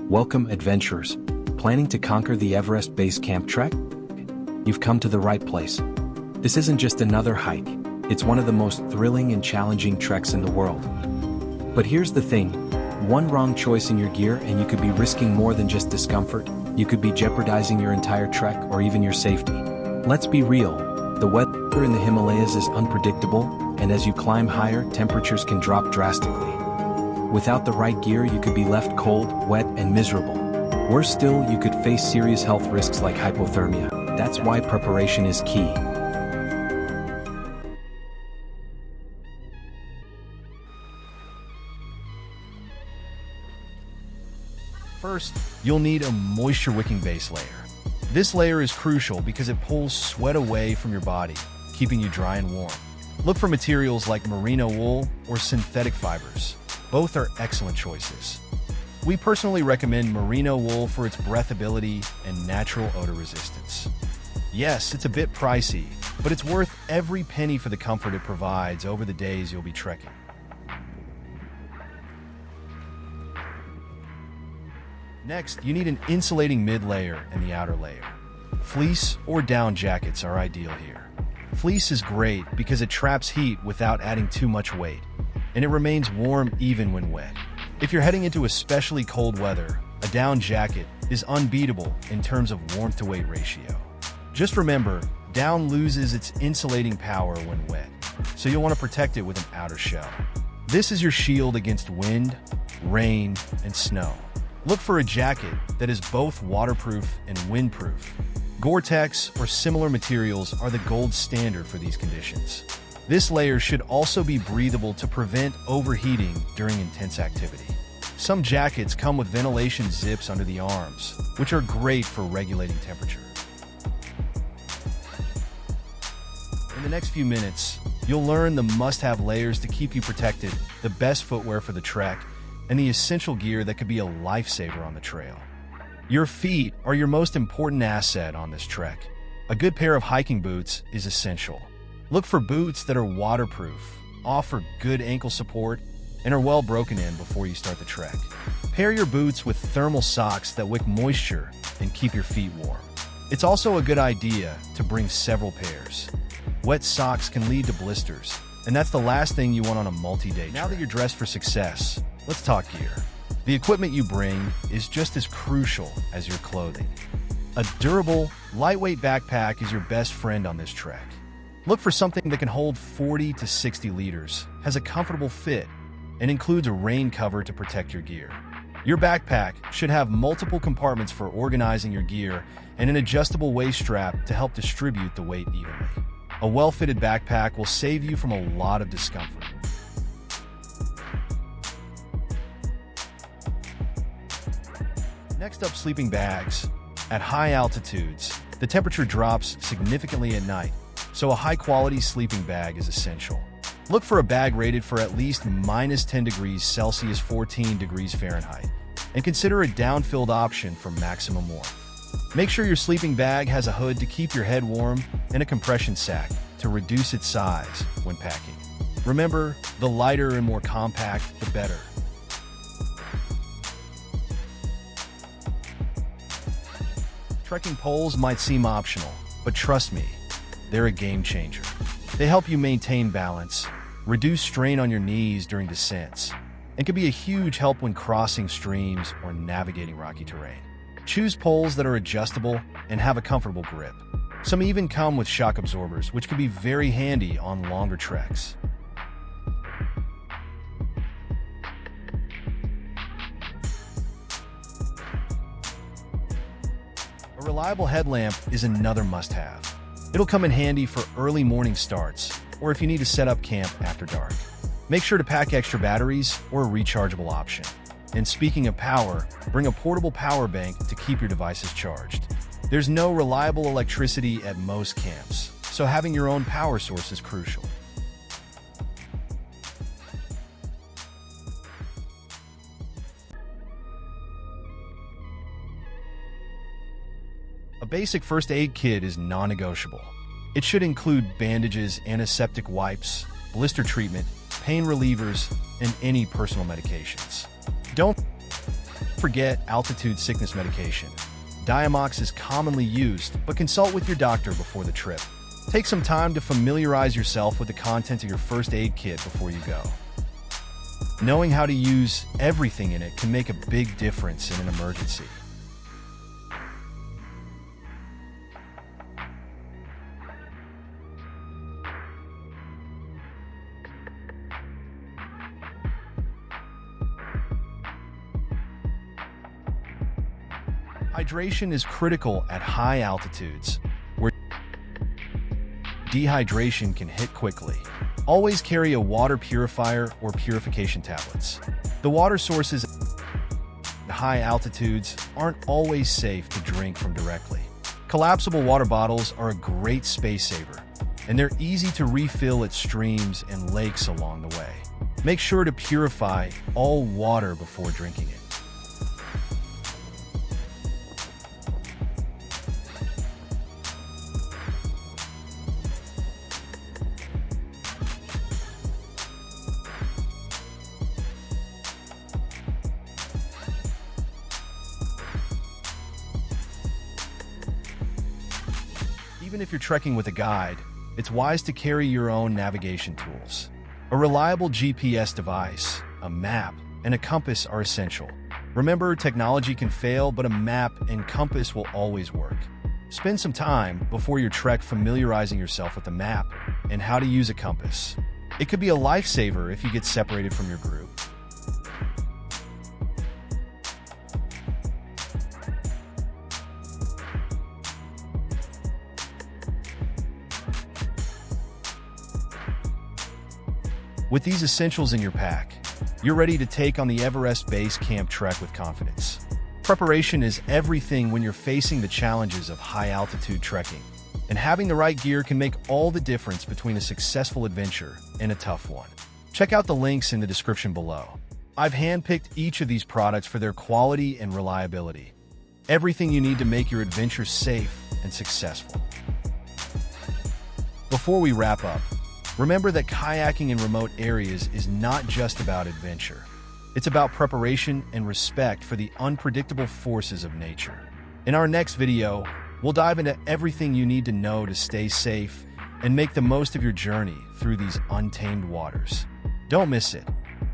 Welcome, adventurers. Planning to conquer the Everest Base Camp trek? You've come to the right place. This isn't just another hike. It's one of the most thrilling and challenging treks in the world. But here's the thing. One wrong choice in your gear and you could be risking more than just discomfort. You could be jeopardizing your entire trek or even your safety. Let's be real. The weather in the Himalayas is unpredictable, and as you climb higher, temperatures can drop drastically. Without the right gear, you could be left cold, wet, and miserable. Worse still, you could face serious health risks like hypothermia. That's why preparation is key. First, you'll need a moisture-wicking base layer. This layer is crucial because it pulls sweat away from your body, keeping you dry and warm. Look for materials like merino wool or synthetic fibers. Both are excellent choices. We personally recommend merino wool for its breathability and natural odor resistance. Yes, it's a bit pricey, but it's worth every penny for the comfort it provides over the days you'll be trekking. Next, you need an insulating mid-layer and the outer layer. Fleece or down jackets are ideal here. Fleece is great because it traps heat without adding too much weight, and it remains warm even when wet. If you're heading into especially cold weather, a down jacket is unbeatable in terms of warmth to weight ratio. Just remember, down loses its insulating power when wet, so you'll want to protect it with an outer shell. This is your shield against wind, rain, and snow. Look for a jacket that is both waterproof and windproof. Gore-Tex or similar materials are the gold standard for these conditions. This layer should also be breathable to prevent overheating during intense activity. Some jackets come with ventilation zips under the arms, which are great for regulating temperature. In the next few minutes, you'll learn the must-have layers to keep you protected, the best footwear for the trek, and the essential gear that could be a lifesaver on the trail. Your feet are your most important asset on this trek. A good pair of hiking boots is essential. Look for boots that are waterproof, offer good ankle support, and are well broken in before you start the trek. Pair your boots with thermal socks that wick moisture and keep your feet warm. It's also a good idea to bring several pairs. Wet socks can lead to blisters, and that's the last thing you want on a multi-day trek. Now that you're dressed for success, let's talk gear. The equipment you bring is just as crucial as your clothing. A durable, lightweight backpack is your best friend on this trek. Look for something that can hold 40 to 60 liters, has a comfortable fit, and includes a rain cover to protect your gear. Your backpack should have multiple compartments for organizing your gear and an adjustable waist strap to help distribute the weight evenly. A well-fitted backpack will save you from a lot of discomfort. Next up, sleeping bags. At high altitudes, the temperature drops significantly at night, so a high-quality sleeping bag is essential. Look for a bag rated for at least -10 degrees Celsius, 14 degrees Fahrenheit, and consider a down-filled option for maximum warmth. Make sure your sleeping bag has a hood to keep your head warm and a compression sack to reduce its size when packing. Remember, the lighter and more compact, the better. Trekking poles might seem optional, but trust me, they're a game changer. They help you maintain balance, reduce strain on your knees during descents, and can be a huge help when crossing streams or navigating rocky terrain. Choose poles that are adjustable and have a comfortable grip. Some even come with shock absorbers, which can be very handy on longer treks. A reliable headlamp is another must-have. It'll come in handy for early morning starts, or if you need to set up camp after dark. Make sure to pack extra batteries or a rechargeable option. And speaking of power, bring a portable power bank to keep your devices charged. There's no reliable electricity at most camps, so having your own power source is crucial. A basic first aid kit is non-negotiable. It should include bandages, antiseptic wipes, blister treatment, pain relievers, and any personal medications. Don't forget altitude sickness medication. Diamox is commonly used, but consult with your doctor before the trip. Take some time to familiarize yourself with the content of your first aid kit before you go. Knowing how to use everything in it can make a big difference in an emergency. Hydration is critical at high altitudes, where dehydration can hit quickly. Always carry a water purifier or purification tablets. The water sources at high altitudes aren't always safe to drink from directly. Collapsible water bottles are a great space saver, and they're easy to refill at streams and lakes along the way. Make sure to purify all water before drinking it. Even if you're trekking with a guide, it's wise to carry your own navigation tools. A reliable GPS device, a map, and a compass are essential. Remember, technology can fail, but a map and compass will always work. Spend some time before your trek familiarizing yourself with the map and how to use a compass. It could be a lifesaver if you get separated from your group. With these essentials in your pack, you're ready to take on the Everest Base Camp trek with confidence. Preparation is everything when you're facing the challenges of high-altitude trekking, and having the right gear can make all the difference between a successful adventure and a tough one. Check out the links in the description below. I've handpicked each of these products for their quality and reliability. Everything you need to make your adventure safe and successful. Before we wrap up, remember that kayaking in remote areas is not just about adventure. It's about preparation and respect for the unpredictable forces of nature. In our next video, we'll dive into everything you need to know to stay safe and make the most of your journey through these untamed waters. Don't miss it.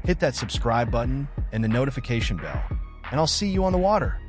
Hit that subscribe button and the notification bell, and I'll see you on the water.